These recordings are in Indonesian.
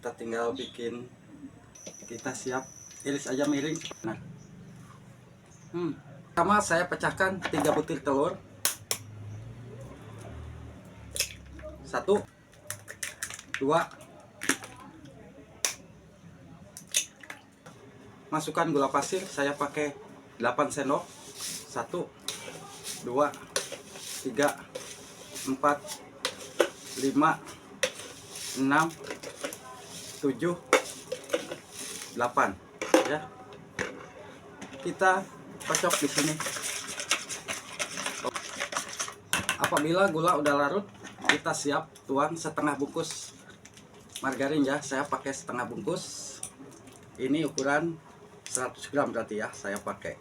kita tinggal bikin, kita siap iris aja miring. Nah, pertama saya pecahkan 3 butir telur. 1 2, masukkan gula pasir, saya pakai 8 sendok. 1 2 3 4 5 6 7 8 ya. Kita kocok di sini. Apabila gula udah larut, kita siap tuang setengah bungkus margarin ya. Saya pakai setengah bungkus. Ini ukuran 100 gram berarti ya saya pakai.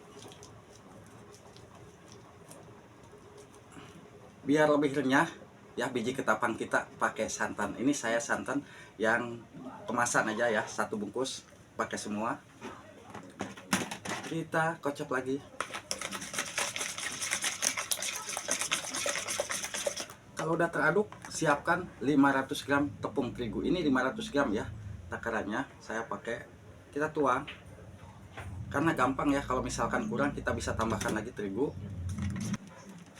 Biar lebih renyah ya, biji ketapang kita pakai santan. Ini saya santan yang kemasan aja ya, 1 bungkus pakai semua. Kita kocok lagi. Kalau udah teraduk, siapkan 500 gram tepung terigu. Ini 500 gram ya takarannya saya pakai. Kita tuang karena gampang ya, kalau misalkan kurang kita bisa tambahkan lagi terigu.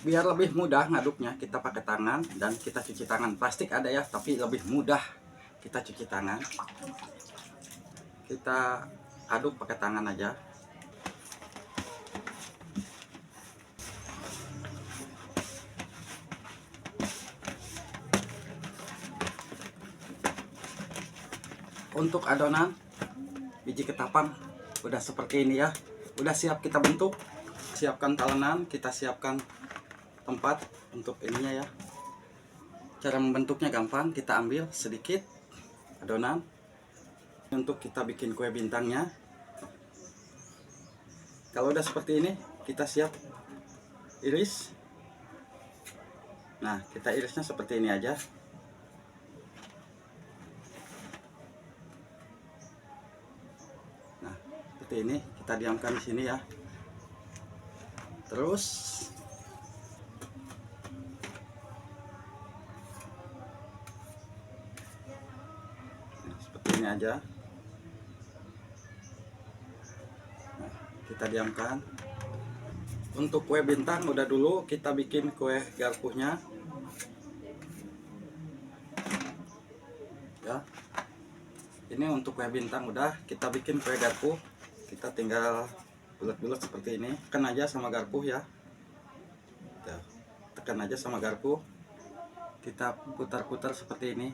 Biar lebih mudah ngaduknya, kita pakai tangan dan kita cuci tangan. Plastik ada ya, tapi lebih mudah kita cuci tangan. Kita aduk pakai tangan aja. Untuk adonan biji ketapang udah seperti ini ya, udah siap kita bentuk. Siapkan talenan, kita siapkan tempat untuk ininya ya. Cara membentuknya gampang, kita ambil sedikit adonan untuk kita bikin kue bintangnya. Kalau udah seperti ini, kita siap iris. Nah, kita irisnya seperti ini aja. Nah, seperti ini, kita diamkan di sini ya. Terus seperti ini aja. Nah, kita diamkan. Untuk kue bintang udah dulu, kita bikin kue garpunya ya. Ini untuk kue bintang udah, kita bikin kue garpu. Kita tinggal bulat-bulat seperti ini. Tekan aja sama garpu ya. Tuh, tekan aja sama garpu. Kita putar-putar seperti ini.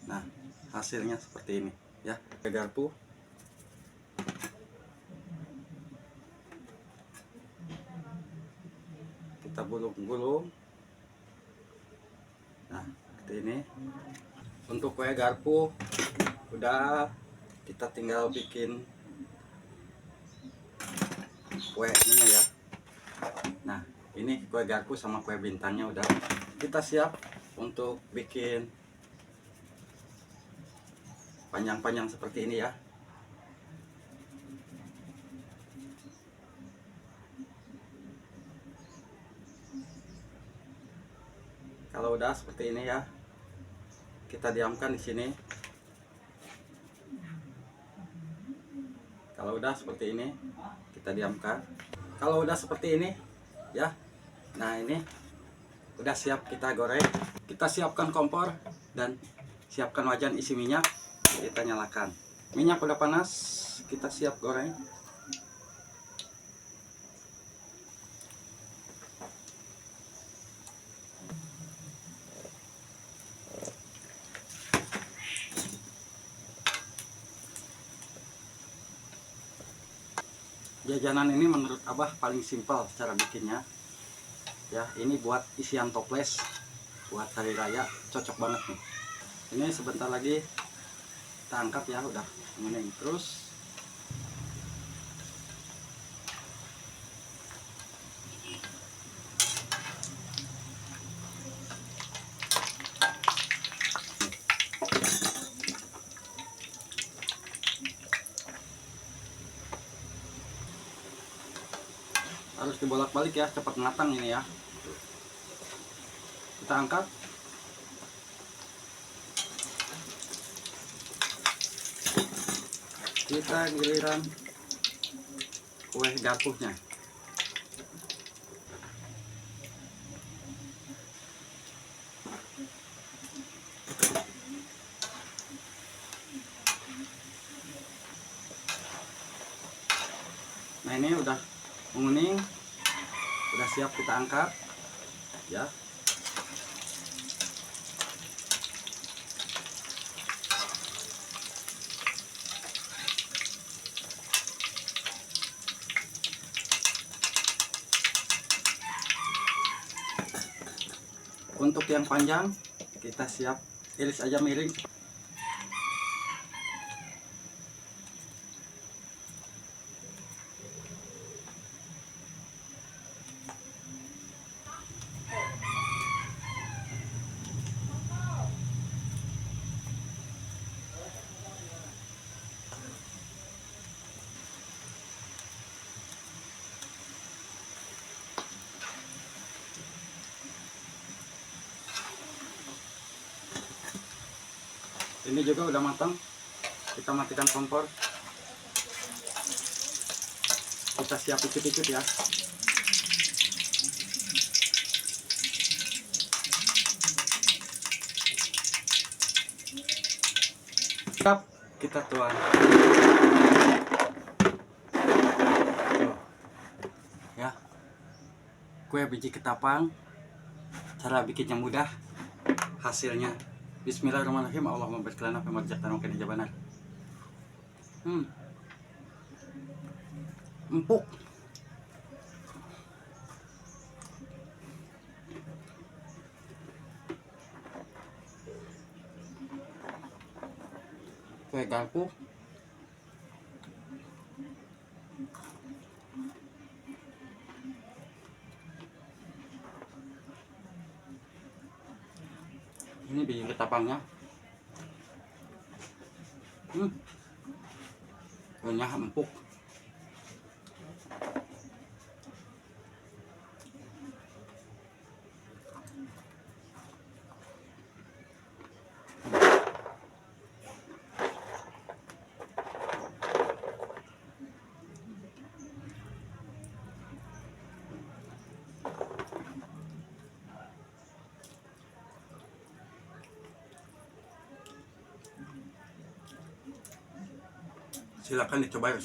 Nah, hasilnya seperti ini ya, kue garpu. Kita gulung-gulung. Nah, seperti ini. Untuk kue garpu udah, kita tinggal bikin kue ini ya. Nah, ini kue garpu sama kue bintangnya udah. Kita siap untuk bikin panjang-panjang seperti ini ya. Kalau udah seperti ini ya, kita diamkan di sini. Kalau udah seperti ini, kita diamkan. Kalau udah seperti ini ya, nah ini udah siap kita goreng. Kita siapkan kompor dan siapkan wajan isi minyak. Kita nyalakan. Minyak udah panas, kita siap goreng. Jajanan ini menurut Abah paling simpel cara bikinnya ya. Ini buat isian toples buat hari raya, cocok banget nih. Ini sebentar lagi kita angkat ya, udah menguning. Terus harus dibolak-balik ya, cepat matang ini ya. Kita angkat. kita giliran kue garpunya. Nah ini udah menguning, udah siap kita angkat ya. Untuk yang panjang kita siap iris aja miring. Ini juga udah matang, kita matikan kompor, kita siap ikut-ikut ya. Siap, kita tuang. Tuh. Ya, kue biji ketapang, cara bikinnya mudah, hasilnya Bismillahirrahmanirrahim. Allahumma barik lana fima razaqtana wa qina adzabannar. Empuk. Kue garpu. Ini biji ketapangnya. Kuenya empuk. Silakan dicoba.